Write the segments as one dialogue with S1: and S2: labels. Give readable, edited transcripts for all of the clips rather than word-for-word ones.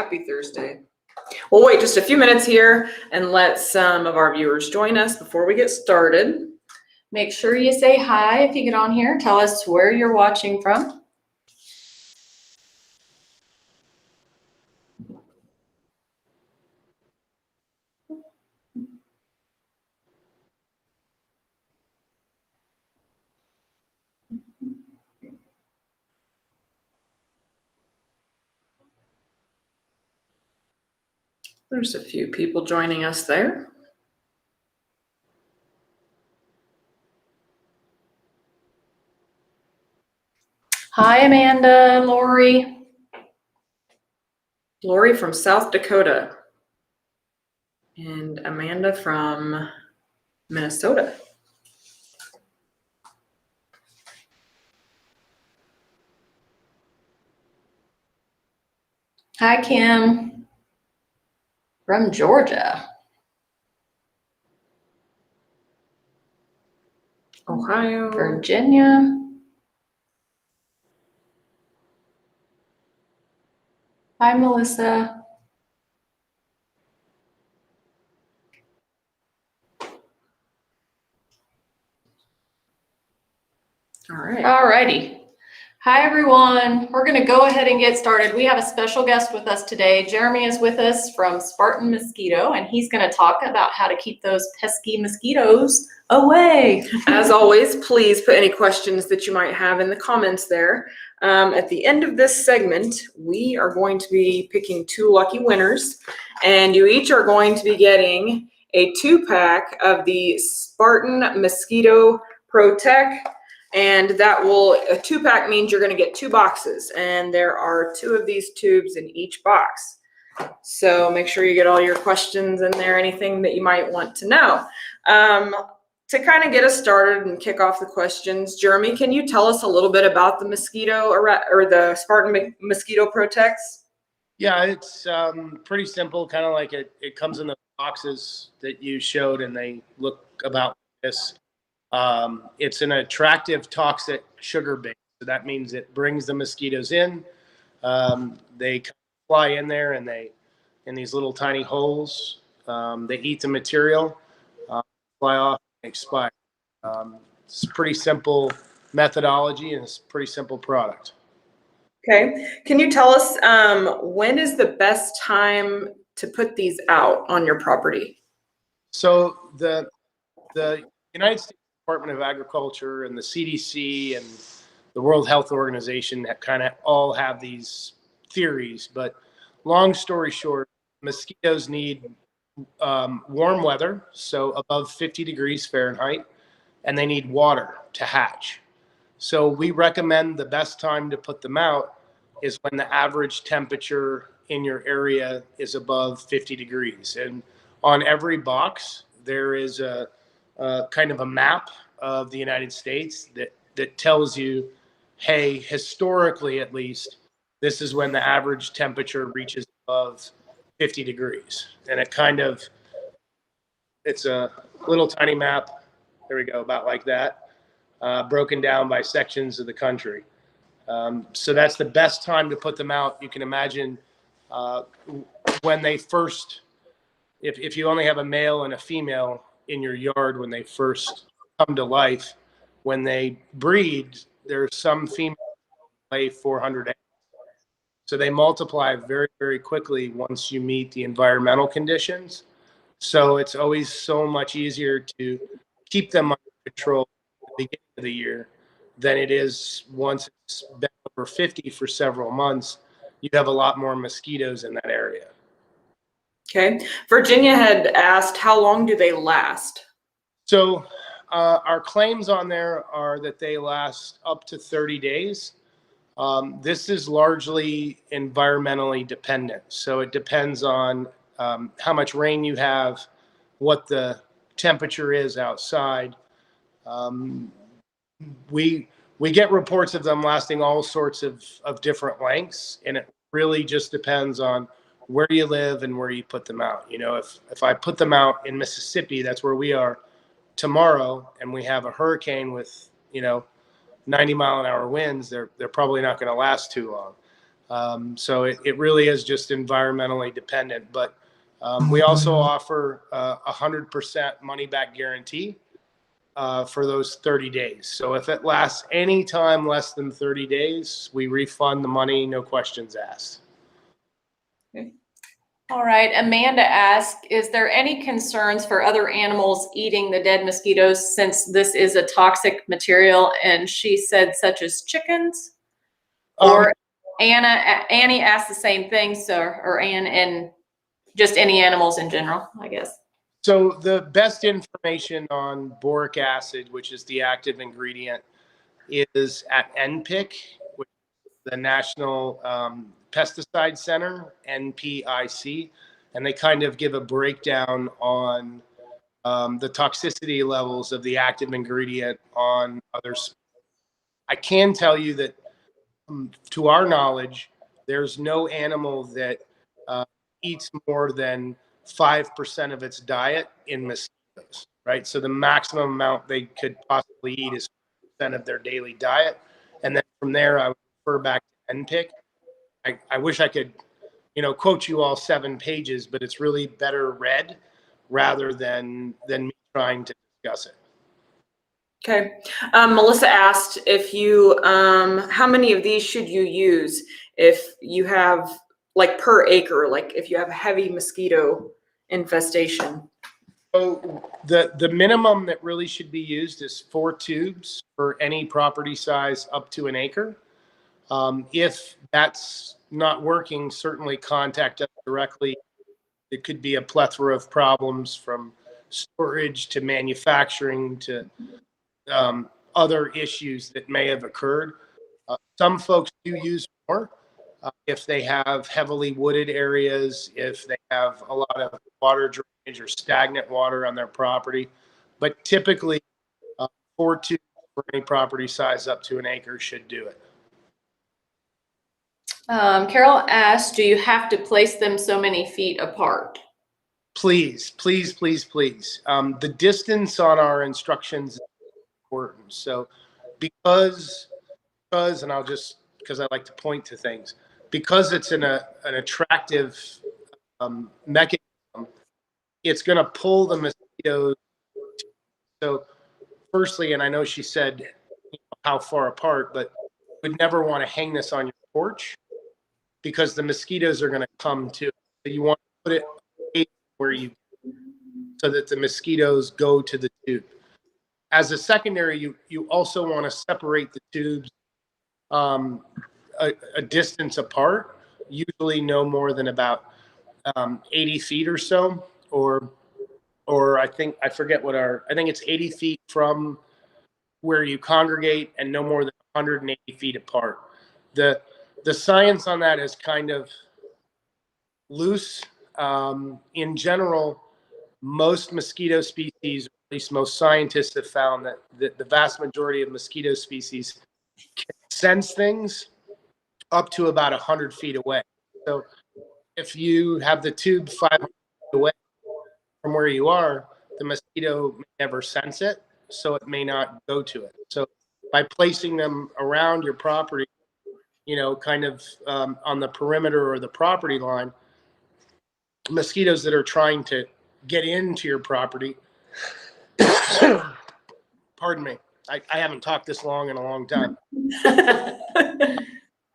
S1: Happy Thursday. We'll wait just a few minutes here and let some of our viewers join us before we get started. Make sure you say hi if you get on here. Tell us where you're watching from. There's a few people joining us there. Hi, Amanda, Lori. Lori from South Dakota. And Amanda from Minnesota. Hi, Kim from Georgia. Ohio. Virginia. Hi, Melissa. All right. All righty. Hi, everyone. We're going to go ahead and get started. We have a special guest with us today. Jeremy is with us from Spartan Mosquito, and he's going to talk about how to keep those pesky mosquitoes away. As always, please put any questions that you might have in the comments there. At the end of this segment, we are going to be picking 2 lucky winners, and you each are going to be getting a 2-pack of the Spartan Mosquito Pro Tech. And that will, a 2-pack means you're going to get 2 boxes, and there are 2 of these tubes in each box. So make sure you get all your questions in there, anything that you might want to know. To kind of get us started and kick off the questions, Jeremy, can you tell us a little bit about the mosquito or the Spartan Mosquito Pro Techs?
S2: Yeah, it's pretty simple, kind of like it comes in the boxes that you showed, and they look about this. It's an attractive toxic sugar base. So that means it brings the mosquitoes in. They fly in there and in these little tiny holes, they eat the material, fly off and expire. It's a pretty simple methodology and it's a pretty simple product.
S1: Okay. Can you tell us when is the best time to put these out on your property?
S2: So the United States Department of Agriculture and the CDC and the World Health Organization kind of all have these theories, but long story short, mosquitoes need warm weather, so above 50 degrees Fahrenheit, and they need water to hatch. So we recommend the best time to put them out is when the average temperature in your area is above 50 degrees. And on every box, there is a kind of a map of the United States that tells you, hey, historically at least, this is when the average temperature reaches above 50 degrees. And it's a little tiny map. There we go, about like that, broken down by sections of the country. So that's the best time to put them out. You can imagine when they first, if you only have a male and a female in your yard when they first come to life, when they breed, there's some females that lay 400 eggs. So they multiply very, very quickly once you meet the environmental conditions. So it's always so much easier to keep them under control at the beginning of the year than it is once it's been over 50 for several months. You have a lot more mosquitoes in that area.
S1: Okay. Virginia had asked, how long do they last?
S2: So our claims on there are that they last up to 30 days. This is largely environmentally dependent. So it depends on how much rain you have, what the temperature is outside. We get reports of them lasting all sorts of different lengths, and it really just depends on where you live and where you put them out. You know, if I put them out in Mississippi, that's where we are tomorrow, and we have a hurricane with, 90-mile-an-hour winds, they're probably not going to last too long. So it really is just environmentally dependent. But we also offer 100% money back guarantee for those 30 days. So if it lasts any time less than 30 days, we refund the money, no questions asked.
S1: Okay. All right, Amanda asked, is there any concerns for other animals eating the dead mosquitoes since this is a toxic material? And she said such as chickens? Or Annie asked the same thing, so, or Ann, and just any animals in general, I guess.
S2: So the best information on boric acid, which is the active ingredient, is at NPIC, which is the National Pesticide Center, NPIC, and they kind of give a breakdown on the toxicity levels of the active ingredient on others. I can tell you that, to our knowledge, there's no animal that eats more than 5% of its diet in mosquitoes, right? So the maximum amount they could possibly eat is 5% of their daily diet. And then from there, I would refer back to NPIC. I wish I could, quote you all 7 pages, but it's really better read rather than me trying to discuss it.
S3: Okay. Melissa asked if you, how many of these should you use if you have, like, per acre, like if you have a heavy mosquito infestation?
S2: So the minimum that really should be used is 4 tubes for any property size up to an acre. If that's not working, certainly contact us directly. It could be a plethora of problems, from storage to manufacturing to other issues that may have occurred. Some folks do use more if they have heavily wooded areas, if they have a lot of water drainage or stagnant water on their property. But typically, 4 tubes for any property size up to an acre should do it.
S1: Carol asked, do you have to place them so many feet apart?
S2: Please, please, please, please. The distance on our instructions is important. So because, and I'll just, because I like to point to things, because it's an attractive mechanism, it's going to pull the mosquitoes. So firstly, and I know she said how far apart, but you would never want to hang this on your porch because the mosquitoes are going to come to it. So you want to put it where you, so that the mosquitoes go to the tube. As a secondary, you also want to separate the tubes a distance apart, usually no more than about 80 feet or so, or I think it's 80 feet from where you congregate and no more than 180 feet apart. The science on that is kind of loose. In general, most mosquito species, or at least most scientists, have found that the vast majority of mosquito species can sense things up to about 100 feet away. So if you have the tube 500 feet away from where you are, the mosquito may never sense it, so it may not go to it. So by placing them around your property, kind of on the perimeter or the property line, mosquitoes that are trying to get into your property, pardon me, I haven't talked this long in a long time.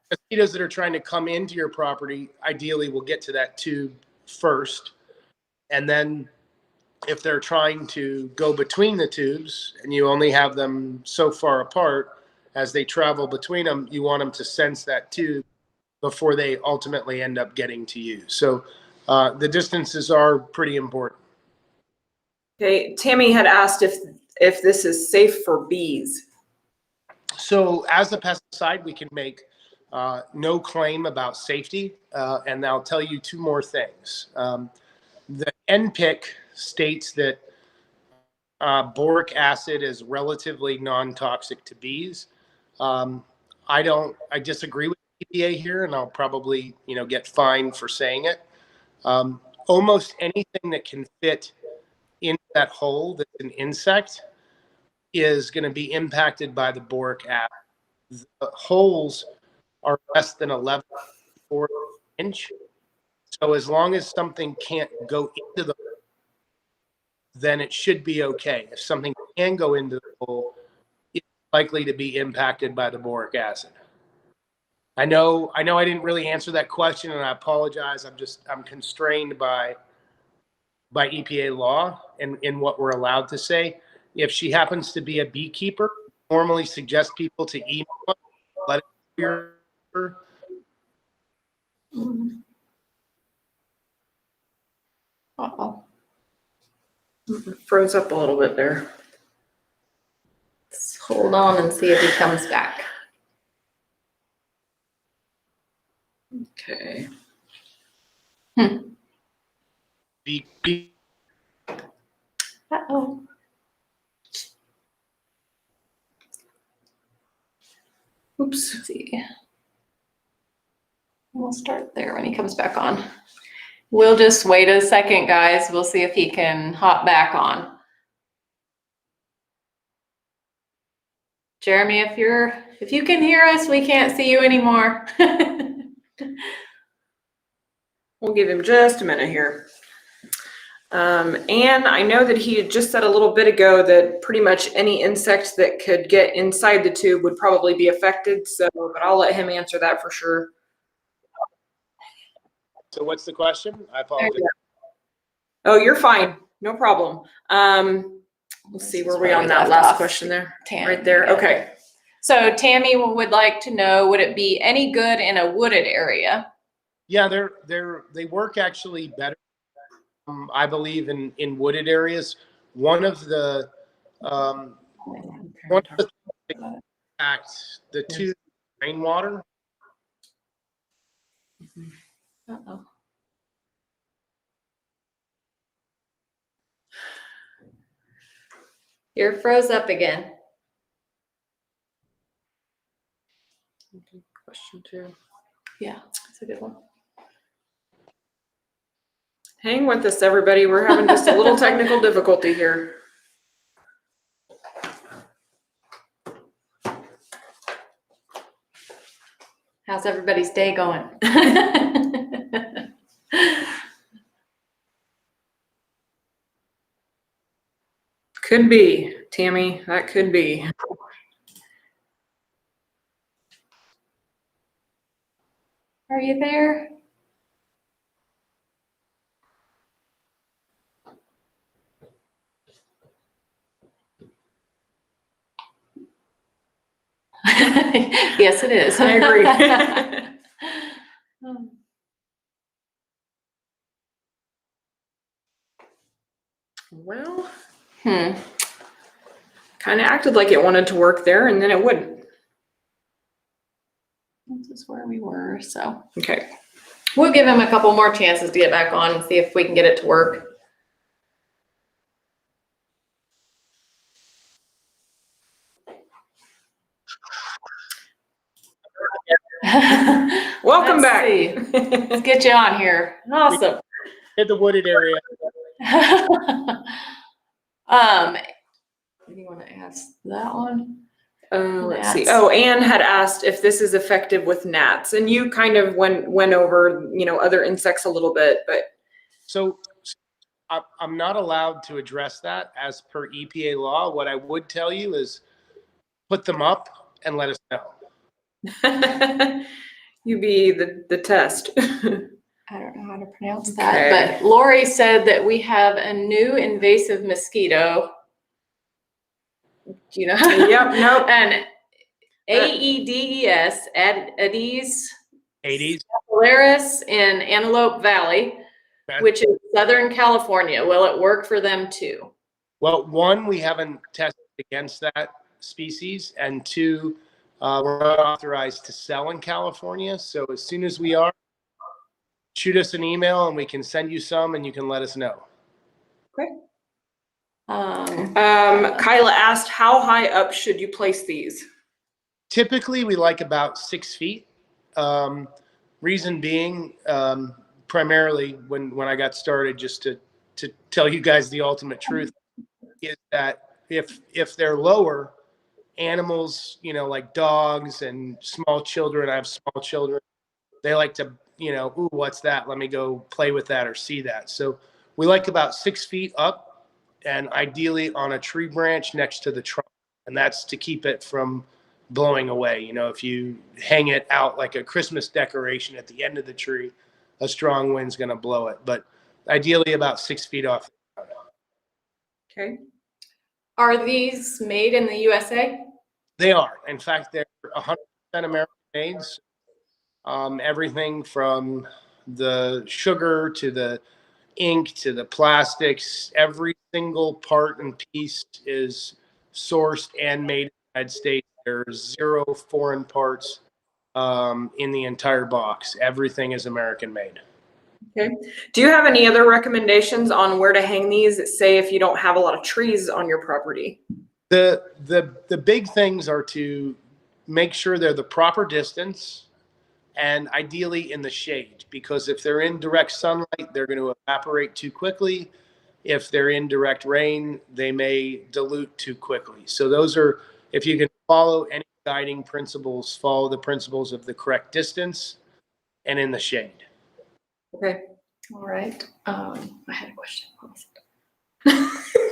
S2: Mosquitoes that are trying to come into your property ideally will get to that tube first. And then if they're trying to go between the tubes and you only have them so far apart, as they travel between them, you want them to sense that tube before they ultimately end up getting to you. So the distances are pretty important.
S3: Okay, Tammy had asked if this is safe for bees.
S2: So as a pesticide, we can make no claim about safety, and I'll tell you 2 more things. The NPIC states that boric acid is relatively non-toxic to bees. I disagree with EPA here, and I'll probably get fined for saying it. Almost anything that can fit in that hole that's an insect is going to be impacted by the boric acid. The holes are less than 11 4 inch. So as long as something can't go into the hole, then it should be okay. If something can go into the hole, it's likely to be impacted by the boric acid. I know I didn't really answer that question, and I apologize. I'm constrained by EPA law and in what we're allowed to say. If she happens to be a beekeeper, I normally suggest people to email us, let it hear her.
S1: Uh-oh.
S3: Froze up a little bit there.
S1: Let's hold on and see if he comes back.
S3: Okay.
S2: Bee-
S1: Uh-oh.
S3: Oops.
S1: Let's see. We'll start there when he comes back on. We'll just wait a second, guys. We'll see if he can hop back on. Jeremy, if you can hear us, we can't see you anymore.
S3: We'll give him just a minute here. And I know that he had just said a little bit ago that pretty much any insect that could get inside the tube would probably be affected. So, but I'll let him answer that for sure.
S2: So what's the question? I apologize.
S3: Oh, you're fine. No problem. Let's see where we on that last question there.
S1: Tammy,
S3: Right there.
S1: yeah.
S3: Okay.
S1: So Tammy would like to know, would it be any good in a wooded area?
S2: Yeah, they work actually better, I believe, in wooded areas. One of the things that impacts the tube rainwater.
S1: Uh-oh. You're froze up again.
S3: Question 2.
S1: Yeah, that's a good one.
S3: Hang with us, everybody. We're having just a little technical difficulty here.
S1: How's everybody's day going?
S3: Could be, Tammy. That could be.
S1: Are you there? Yes, it is.
S3: I agree. Well, kind of acted like it wanted to work there, and then it wouldn't.
S1: This is where we were, so.
S3: Okay.
S1: We'll give him a couple more chances to get back on and see if we can get it to work.
S3: Welcome
S1: Let's
S3: back.
S1: see. Let's get you on here. Awesome.
S2: In the wooded area.
S1: Do you want to ask that one?
S3: Let's see.
S1: Gnats.
S3: Oh, Anne had asked if this is effective with gnats, and you kind of went over, other insects a little bit, but.
S2: So I'm not allowed to address that as per EPA law. What I would tell you is put them up and let us know.
S3: You be the test.
S1: I don't know how to pronounce that,
S3: Okay.
S1: but Lori said that we have a new invasive mosquito. Do you know?
S3: Yep, nope.
S1: And Aedes, Aedes
S2: 80s.
S1: Polaris in Antelope Valley,
S2: Okay.
S1: which is Southern California. Will it work for them too?
S2: Well, one, we haven't tested against that species, and two, we're not authorized to sell in California. So as soon as we are, shoot us an email and we can send you some and you can let us know.
S1: Okay.
S3: Kyla asked, how high up should you place these?
S2: Typically, we like about 6 feet. Reason being, primarily when I got started, just to tell you guys the ultimate truth, is that if they're lower, animals, like dogs and small children, I have small children, they like to, you know, ooh, what's that? Let me go play with that or see that. So we like about 6 feet up, and ideally on a tree branch next to the trunk. And that's to keep it from blowing away. You know, if you hang it out like a Christmas decoration at the end of the tree, a strong wind's going to blow it. But ideally about 6 feet off.
S3: Okay.
S1: Are these made in the USA?
S2: They are. In fact, they're 100% American made. Everything from the sugar to the ink to the plastics, every single part and piece is sourced and made in the United States. There's 0 foreign parts in the entire box. Everything is American made.
S3: Okay. Do you have any other recommendations on where to hang these, say if you don't have a lot of trees on your property?
S2: The big things are to make sure they're the proper distance and ideally in the shade, because if they're in direct sunlight, they're going to evaporate too quickly. If they're in direct rain, they may dilute too quickly. So those are, if you can follow any guiding principles, follow the principles of the correct distance and in the shade.
S3: Okay.
S1: All right. I had a question. What was it?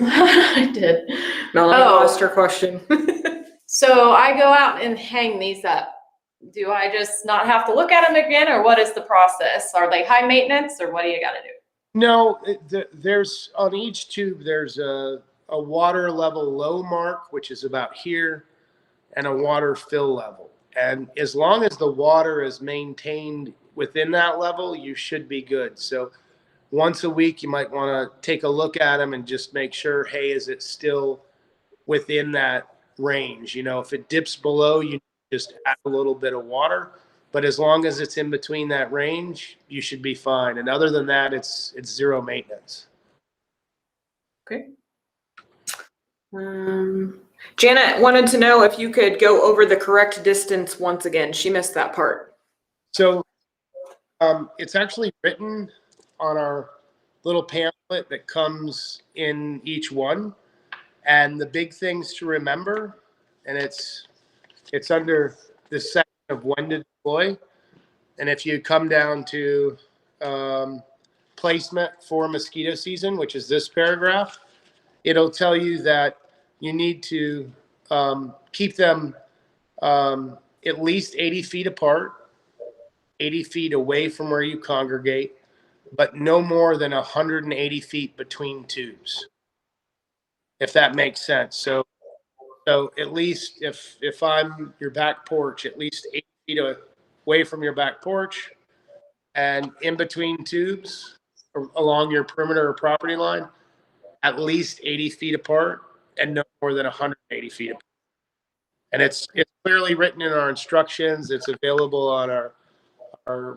S1: I did.
S3: Melanie lost her question.
S1: So I go out and hang these up. Do I just not have to look at them again, or what is the process? Are they high maintenance, or what do you got to do?
S2: No, there's on each tube, there's a water level low mark, which is about here, and a water fill level. And as long as the water is maintained within that level, you should be good. So once a week, you might want to take a look at them and just make sure, hey, is it still within that range? You know, if it dips below, you just add a little bit of water. But as long as it's in between that range, you should be fine. And other than that, it's zero maintenance.
S3: Okay. Janet wanted to know if you could go over the correct distance once again. She missed that part.
S2: So it's actually written on our little pamphlet that comes in each one. And the big things to remember, and it's under this section of when to deploy. And if you come down to placement for mosquito season, which is this paragraph, it'll tell you that you need to keep them at least 80 feet apart, 80 feet away from where you congregate, but no more than 180 feet between tubes, if that makes sense. So at least if I'm your back porch, at least 80 feet away from your back porch, and in between tubes along your perimeter or property line, at least 80 feet apart and no more than 180 feet apart. And it's clearly written in our instructions. It's available on our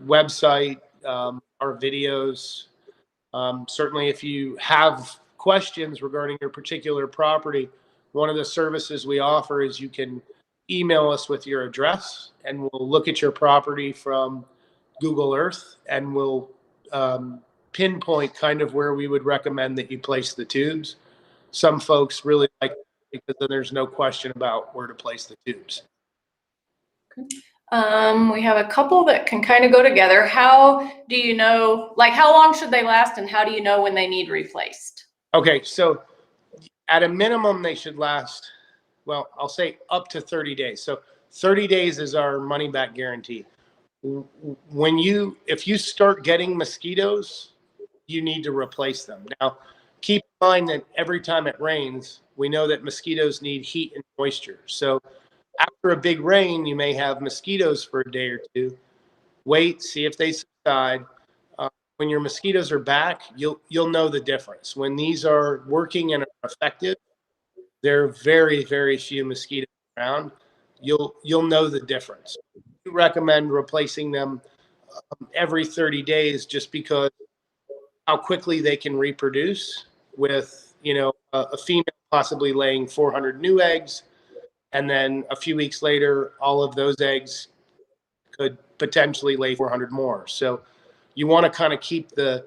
S2: website, our videos. Certainly, if you have questions regarding your particular property, one of the services we offer is you can email us with your address, and we'll look at your property from Google Earth, and we'll pinpoint kind of where we would recommend that you place the tubes. Some folks really like it because then there's no question about where to place the tubes.
S1: We have a couple that can kind of go together. How do you know, like how long should they last, and how do you know when they need replaced?
S2: Okay, so at a minimum, they should last, well, I'll say up to 30 days. So 30 days is our money back guarantee. If you start getting mosquitoes, you need to replace them. Now, keep in mind that every time it rains, we know that mosquitoes need heat and moisture. So after a big rain, you may have mosquitoes for a day or two. Wait, see if they subside. When your mosquitoes are back, you'll know the difference. When these are working and are effective, there are very, very few mosquitoes around. You'll know the difference. We recommend replacing them every 30 days just because how quickly they can reproduce with, a female possibly laying 400 new eggs. And then a few weeks later, all of those eggs could potentially lay 400 more. So you want to kind of keep the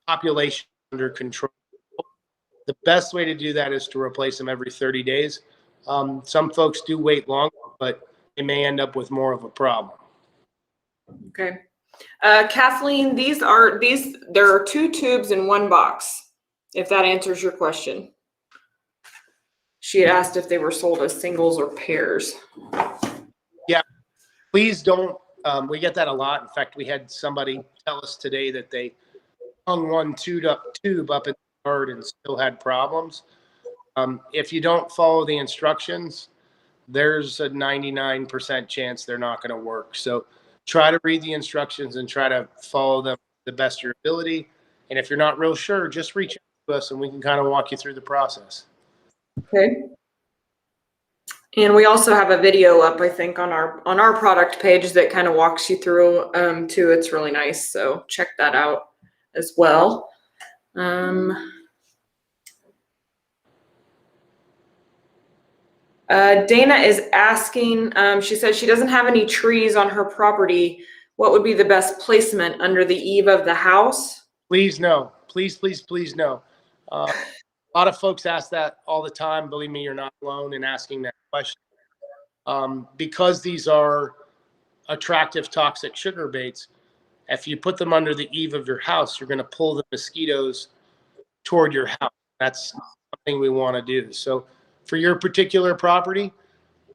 S2: population under control. The best way to do that is to replace them every 30 days. Some folks do wait longer, but they may end up with more of a problem.
S3: Okay. Kathleen, there are 2 tubes in 1 box, if that answers your question. She had asked if they were sold as singles or pairs.
S2: Yeah, please don't. We get that a lot. In fact, we had somebody tell us today that they hung one tube up in the yard and still had problems. If you don't follow the instructions, there's a 99% chance they're not going to work. So try to read the instructions and try to follow them to the best of your ability. And if you're not real sure, just reach out to us and we can kind of walk you through the process.
S3: Okay. And we also have a video up, I think, on our product page that kind of walks you through too. It's really nice. So check that out as well. Dana is asking, she says she doesn't have any trees on her property. What would be the best placement under the eave of the house?
S2: Please no. Please, please, please no. A lot of folks ask that all the time. Believe me, you're not alone in asking that question. Because these are attractive toxic sugar baits, if you put them under the eave of your house, you're going to pull the mosquitoes toward your house. That's something we want to do. So for your particular property,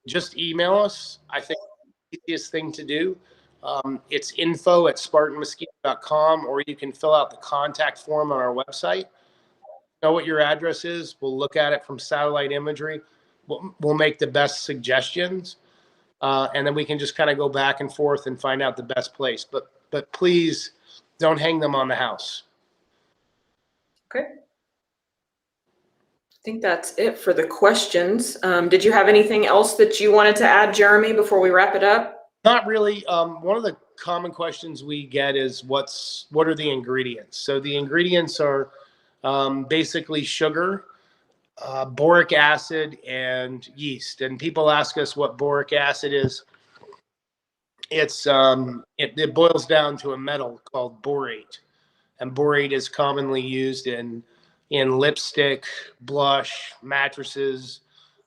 S2: just email us. I think the easiest thing to do. It's info@spartanmosquito.com, or you can fill out the contact form on our website. Know what your address is. We'll look at it from satellite imagery. We'll make the best suggestions. And then we can just kind of go back and forth and find out the best place. But please don't hang them on the house.
S3: Okay. I think that's it for the questions. Did you have anything else that you wanted to add, Jeremy, before we wrap it up?
S2: Not really. One of the common questions we get is what are the ingredients? So the ingredients are basically sugar, boric acid, and yeast. And people ask us what boric acid is. It's it boils down to a metal called borate, and borate is commonly used in lipstick, blush, mattresses,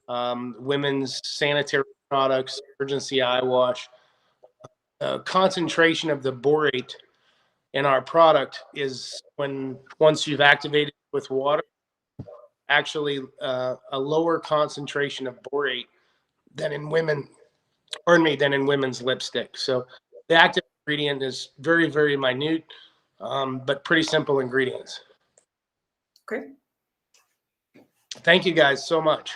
S2: women's sanitary products, emergency eye wash. Concentration of the borate in our product is once you've activated it with water, actually a lower concentration of borate than in women's lipstick. So the active ingredient is very, very minute, but pretty simple ingredients.
S3: Okay.
S2: Thank you guys so much.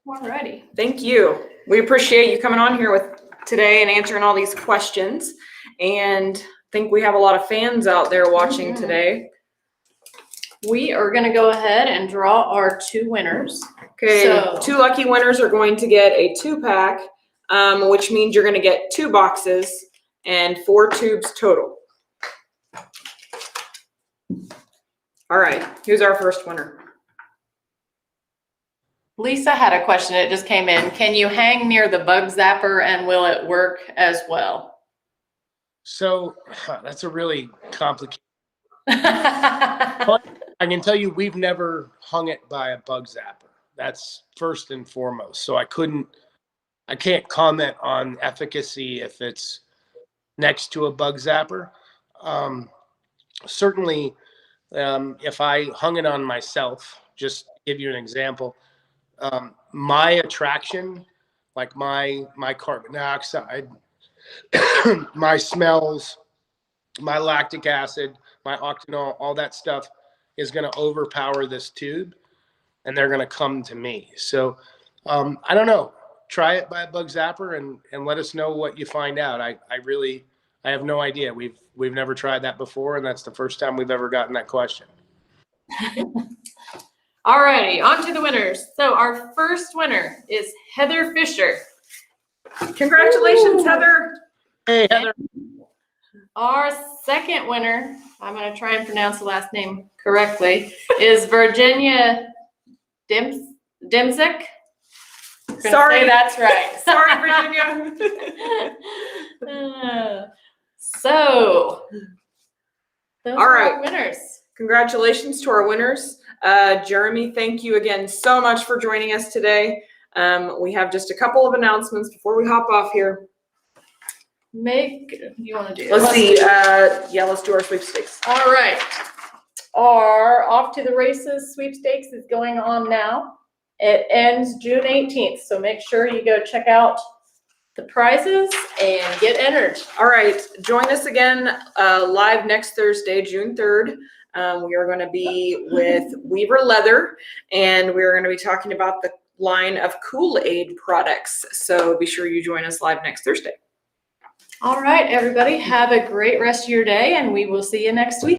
S1: Alrighty.
S3: Thank you. We appreciate you coming on here with today and answering all these questions. And I think we have a lot of fans out there watching today.
S1: We are going to go ahead and draw our 2 winners.
S3: Okay,
S1: So
S3: 2 lucky winners are going to get a 2-pack, which means you're going to get 2 boxes and 4 tubes total. All right, who's our first winner?
S1: Lisa had a question. It just came in. Can you hang near the bug zapper and will it work as well?
S2: So that's a really complicated. But I can tell you we've never hung it by a bug zapper. That's first and foremost. So I can't comment on efficacy if it's next to a bug zapper. Certainly, if I hung it on myself, just to give you an example, my attraction, like my carbon dioxide, my smells, my lactic acid, my octanol, all that stuff is going to overpower this tube and they're going to come to me. So I don't know. Try it by a bug zapper and let us know what you find out. I have no idea. We've never tried that before, and that's the first time we've ever gotten that question.
S1: Alrighty, on to the winners. So our first winner is Heather Fisher.
S3: Congratulations,
S1: Ooh.
S3: Heather.
S2: Hey, Heather.
S1: Our second winner, I'm going to try and pronounce the last name correctly, is Virginia Dimzik.
S3: Sorry,
S1: say that's right.
S3: Sorry, Virginia.
S1: So, those
S3: All
S1: are
S3: right.
S1: our winners.
S3: Congratulations to our winners. Jeremy, thank you again so much for joining us today. We have just a couple of announcements before we hop off here.
S1: You want to do?
S3: Let's see. Yeah, let's do our sweepstakes.
S1: All right. Our Off to the Races sweepstakes is going on now. It ends June 18th, so make sure you go check out the prizes and get entered.
S3: All right, join us again live next Thursday, June 3rd. We are going to be with Weaver Leather, and we're going to be talking about the line of Kool-Aid products. So be sure you join us live next Thursday.
S1: All right, everybody, have a great rest of your day, and we will see you next week.